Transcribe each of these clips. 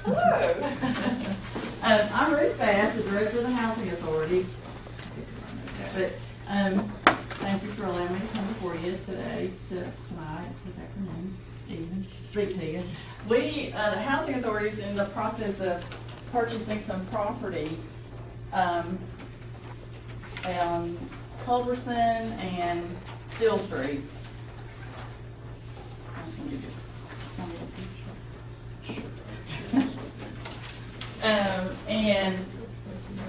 Hello. I'm Ruth Bass, the Director of the Housing Authority. But thank you for allowing me to come before you tonight, this afternoon, evening, to speak to you. We, the Housing Authority, is in the process of purchasing some property on Culberson and Still Street. I'm just going to give you a picture. And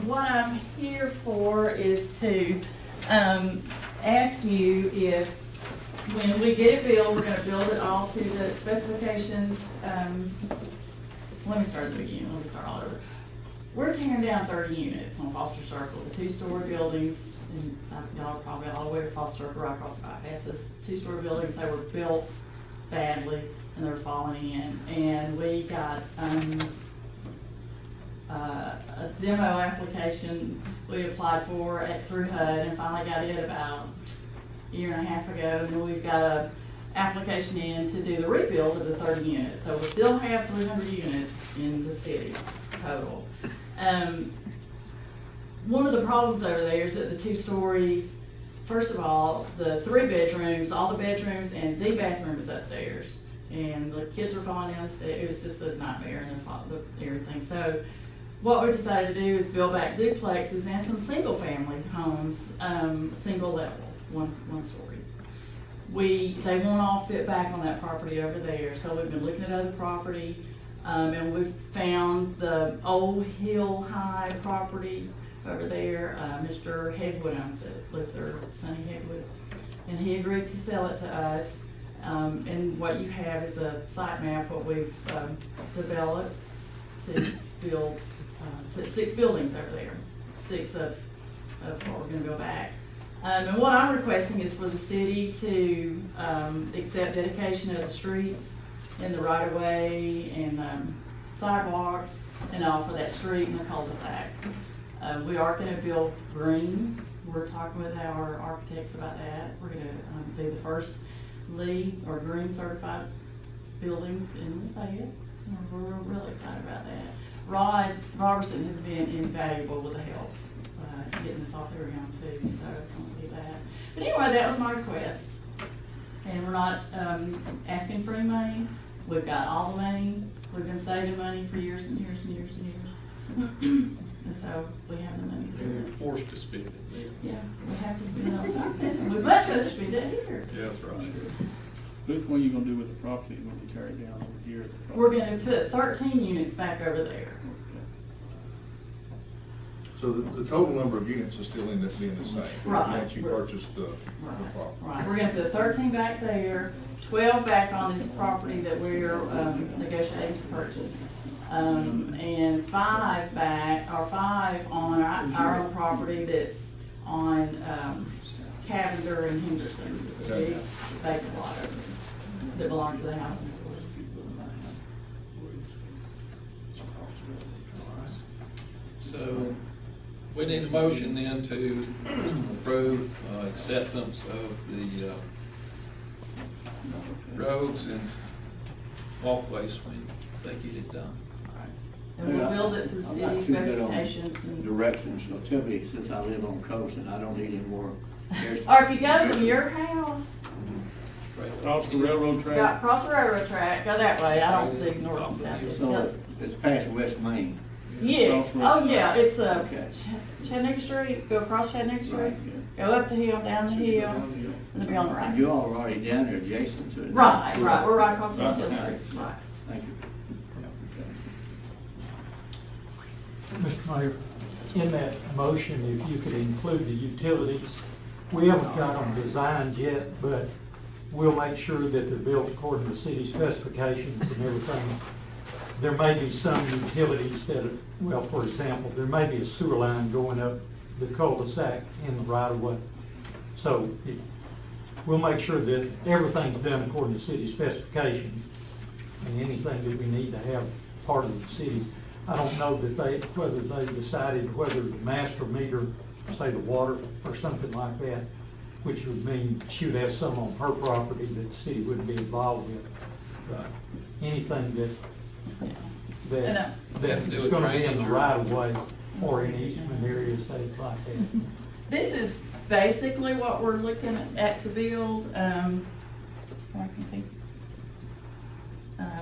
what I'm here for is to ask you if, when we get it built, we're going to build it all to the specifications. Let me start at the beginning. Let me start all over. We're tearing down 30 units on Foster Circle, the two-story buildings, and y'all are probably all the way to Foster Circle right across the bypass. Those two-story buildings, they were built badly and they're falling in. And we got a demo application we applied for through HUD and finally got it about a year and a half ago. And we've got an application in to do the rebuild of the 30 units. So we still have 300 units in the city total. One of the problems over there is that the 2 stories, first of all, the 3 bedrooms, all the bedrooms and the bathroom is upstairs. And the kids were falling down the stairs. It was just a nightmare and everything. So what we decided to do is build back duplexes and some single family homes, single level, one story. They won't all fit back on that property over there. So we've been looking at other property, and we've found the old Hill High property over there. Mr. Hegwood owns it, Luther, Sonny Hegwood, and he agreed to sell it to us. And what you have is a site map, what we've developed to build, put 6 buildings over there, 6 of what we're going to go back. And what I'm requesting is for the city to accept dedication of the streets and the right-of-way and sidewalks and all for that street and the cul-de-sac. We are going to build green. We're talking with our architects about that. We're going to do the first LEED or green certified buildings in LaFayette. We're really excited about that. Rod Robertson has been invaluable with the help getting this off the ground too, so I just want to do that. But anyway, that was my request. And we're not asking for any money. We've got all the money. We've been saving money for years and years and years and years. And so we have the money to do it. Forced to spend it. Yeah, we have to spend it on something. We'd much rather spend it here. Yeah, that's right. Ruth, what are you going to do with the property when you tear it down over here? We're going to put 13 units back over there. So the total number of units will still end up being the same. Right. Once you purchase the property. Right. We're going to put 13 back there, 12 back on this property that we're negotiating to purchase, and 5 back, or 5 on our own property that's on Cavender and Henderson. It's a big vacant lot over there that belongs to the housing authority. So we need a motion then to approve acceptance of the roads and walkways when they get it done. And we'll build it to the city specifications. And directions, so typically, since I live on coast and I don't need any more. or if you go from your house, Across the railroad track? cross the railroad track, go that way. I don't think north and south. So it's past West Main. Yeah, oh yeah, it's Okay. Chattanooga Street, go across Chattanooga Street, Right. go up the hill, down the hill, and then be on the And right. you're already down there adjacent to it. Right, we're right across the Right. hill street, right. Thank you. Mr. Mayor, in that motion, if you could include the utilities, we haven't got them designed yet, but we'll make sure that they're built according to city specifications and everything. There may be some utilities that, well, for example, there may be a sewer line going up the cul-de-sac in the right of way. So we'll make sure that everything's done according to city specifications and anything that we need to have part of the city. I don't know that whether they decided whether the master meter, say the water or something like that, which would mean she would have some on her property that the city wouldn't be involved with. But anything that that, I know. that Have to do it's with gonna be in the drainage or- right of way or in easement areas, things like that. This is basically what we're looking at to build, I can think.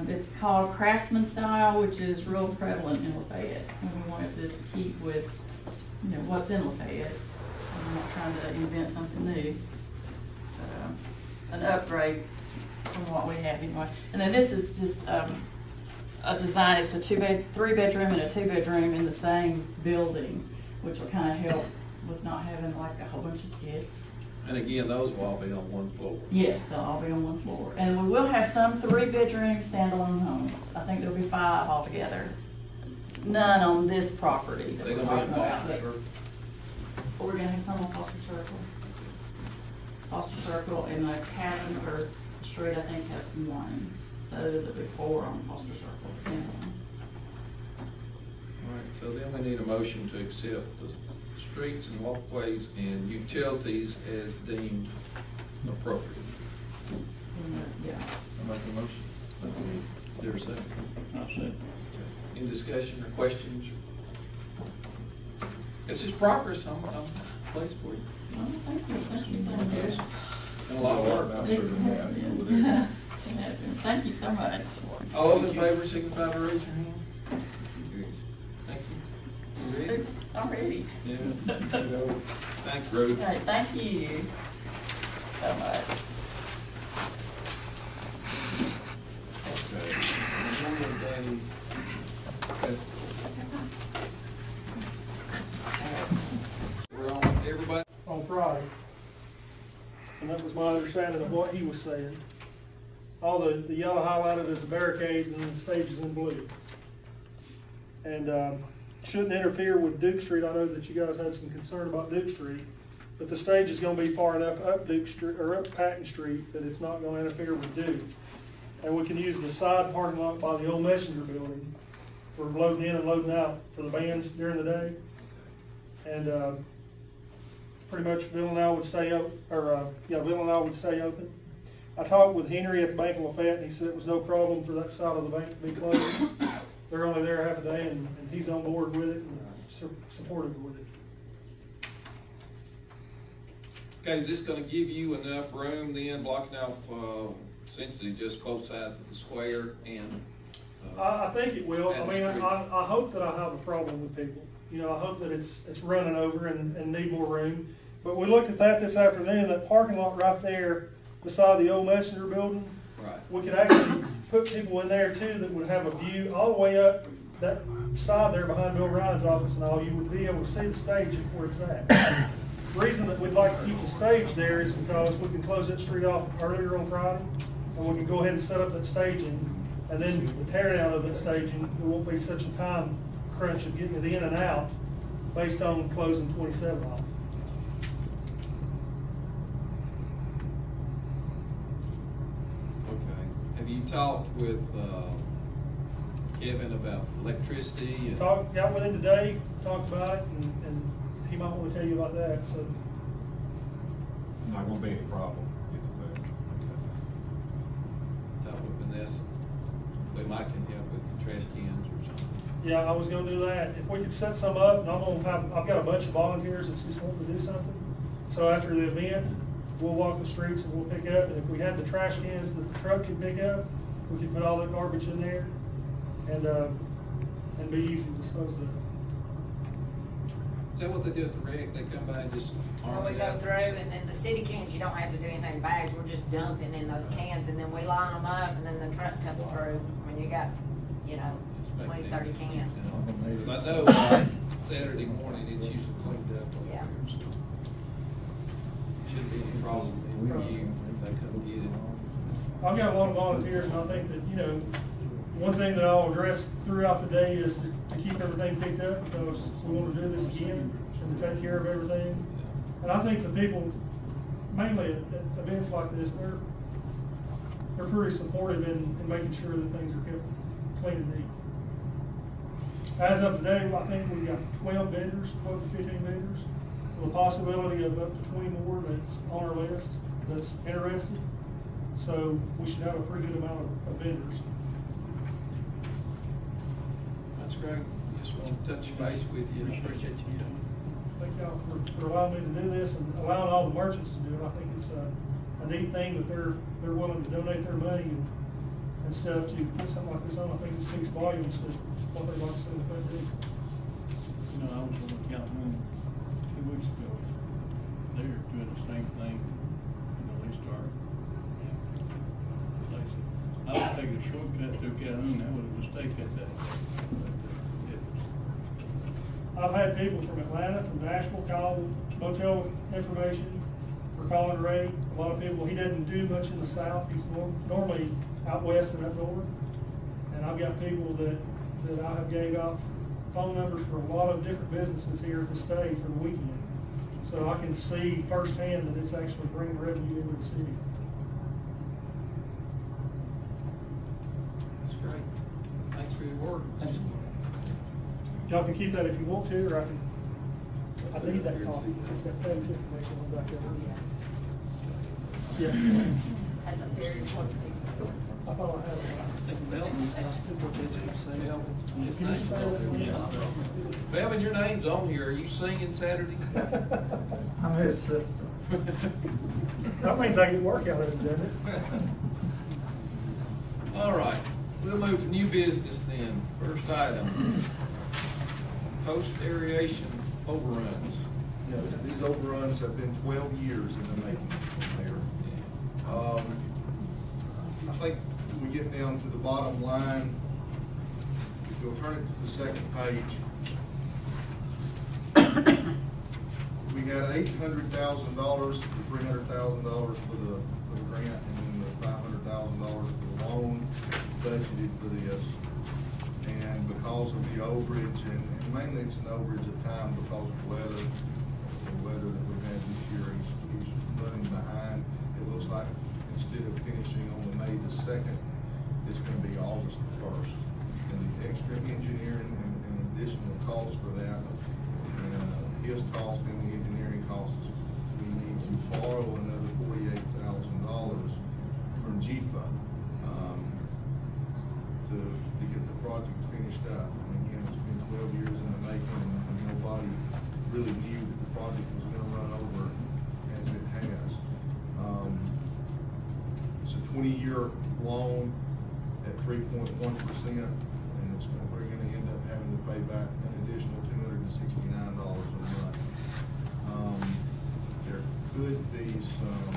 It's called Craftsman Style, which is real prevalent in Lafayette, and we wanted to keep with, you know, what's in Lafayette. I'm not trying to invent something new. An upgrade from what we have anyway. And then this is just, a design, it's a three bedroom and a 2 bedroom in the same building, which will kind of help with not having like a whole bunch of kids. And again, those will all be on one floor. Yes, they'll all be on one floor. And we will have some 3 bedroom standalone homes. I think there'll be 5 altogether. None on this property that They're we're gonna be in talking about. Foster. But we're gonna have some on Foster Circle. Foster Circle and the cabin or street, I think, has 1. So there'll be 4 on Foster Circle, standalone. All right, so then we need a motion to accept the streets and walkways and utilities as deemed appropriate. Yeah. I make the motion. Is there a second? I'll say. Any discussion or questions? This is progress, I'm pleased for you. Well, thank you. Thank you. Thank you. And a lot of work. Now, sir, than that, over there. Thank you so much. All those in favor signify by raising your hand. Thank you. You ready? Oops, I'm ready. Yeah. Thanks, Ruth. Okay, thank you so much. Okay. Memorial Day. We're on, everybody? On Friday. And that was my understanding of what he was saying. All the yellow highlighted is the barricades and the stages in blue. And shouldn't interfere with Duke Street. I know that you guys had some concern about Duke Street, but the stage is gonna be far enough up Duke Street, or up Patton Street, that it's not gonna interfere with Duke. And we can use the side parking lot by the old Messenger building for loading in and loading out for the bands during the day. And pretty much Bill and I would stay open, Bill and I would stay open. I talked with Henry at the Bank of Lafayette, and he said it was no problem for that side of the bank to be closed. They're only there half a day, and he's on board with it and supportive with it. Okay, is this gonna give you enough room then, blocking off, essentially just both sides of the square and? I think it will. I mean, I hope that I have a problem with people. You know, I hope that it's running over and need more room. But we looked at that this afternoon, that parking lot right there beside the old Messenger building. Right. We could actually put people in there too that would have a view all the way up that side there behind Bill Ryan's office and all. You would be able to see the stage where it's at. The reason that we'd like to keep the stage there is because we can close that street off earlier on Friday, and we can go ahead and set up that staging, and then the tear down of that staging, there won't be such a time crunch of getting it in and out based on closing 27 off. Okay. Have you talked with, Kevin about electricity and? Got with him today, talked about it, and he might want to tell you about that, so. Not gonna be any problem. Talk with Vanessa. We might can help with the trash cans or something. Yeah, I was gonna do that. If we could set some up, and I've got a bunch of volunteers that's just wanting to do something. So after the event, we'll walk the streets and we'll pick up, and if we had the trash cans that the truck could pick up, we could put all that garbage in there and be easy to dispose of. Is that what they do at the rec? They come by and just Or arm we it go out? through, and then the city cans, you don't have to do anything in bags, we're just dumping in those cans, and then we line them up, and then the truck comes through. I mean, you got, 20, 30 cans. Because I know Saturday morning, it's usually cleaned up. Yeah. Shouldn't be any problem for you if they come get it. I've got a lot of volunteers, and I think that, one thing that I'll address throughout the day is to keep everything picked up, because we want to do this again and to take care of everything. And I think the people, mainly at events like this, they're pretty supportive in making sure that things are kept clean and neat. As of today, I think we've got 12 vendors, 12 to 15 vendors, with a possibility of up to 20 more that's on our list that's interested. So we should have a pretty good amount of vendors. great. Just want to touch base with you. I appreciate you coming. Thank y'all for allowing me to do this and allowing all the merchants to do it. I think it's a neat thing that they're willing to donate their money and stuff to put something like this on. I think it speaks volumes to what they'd like to see the fund do. You know, I was on the council 2 weeks ago. They're doing the same thing. You know, they start. Like I said, I was taking a shortcut through Calhoun. That was a mistake that day. I've had people from Atlanta, from Nashville call motel information for calling Ray. A lot of people, he doesn't do much in the south. He's normally out west and up north. And I've got people that I have gave out phone numbers for a lot of different businesses here to stay for the weekend. So I can see firsthand that it's actually bringing revenue into the city. That's great. Thanks for your work. Thanks. Y'all can keep that if you want to, or I need that copy. It's got Peg's information on the back of it. Yeah. That's a very important piece. I thought I had it. Melvin's got people that do say Melvin's. His name's on there. Melvin, your name's on here. Are you singing Saturday? I'm his sister. That means I get work out of it, doesn't it? All right, we'll move to new business then. First item, post aeration overruns. Yeah, these overruns have been 12 years in the making there. I think we get down to the bottom line. If you'll turn it to the second page, we got $800,000 to $300,000 for the grant, and then the $500,000 for the loan budgeted for this. And because of the overage, and mainly it's an overage of time because of the weather that we've had this year, he's running behind. It looks like instead of finishing on the May the 2nd, it's going to be August the 1st. And the extra engineering and additional costs for that, and his cost and the engineering costs, we need to borrow another $48,000 from G-Fund to get the project finished up. And again, it's been 12 years in the making, and nobody really knew that the project was going to run over as it has. It's a 20-year loan at 3.1%, and we're going to end up having to pay back an additional $269 a month. There could be some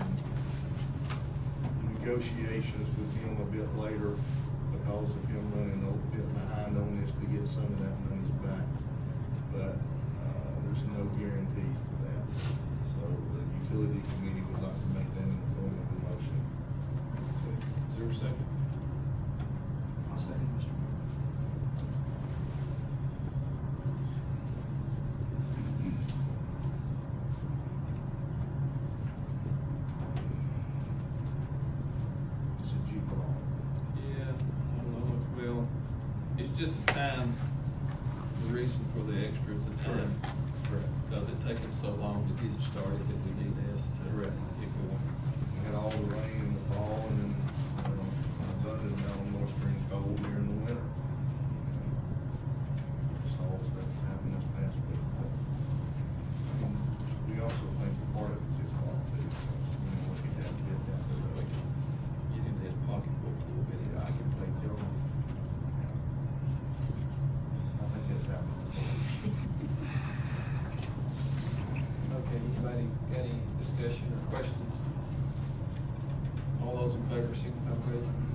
negotiations with him a bit later because of him running a little bit behind on this to get some of that money back. But there's no guarantees to that. So the utility committee would like to make that in the form of a motion. Is there a second? I'll second, Mr. Mayor. It's a G law. Yeah, I don't know, well, it's just a time, the reason for the extra is the time. Correct. Does it take them so long to get it started that we need this to Correct. get going? We had all the rain in the fall, and then abundant amount of moisture and cold here in the winter. Just all stuff that happened this past week. But, we also think the part of it's his fault too. So we don't want to get that to the way. You need that pocketbook a little bit. I can take Joe. I think that's happening. Okay, anybody got any discussion or questions? All those in favor, signify by raising your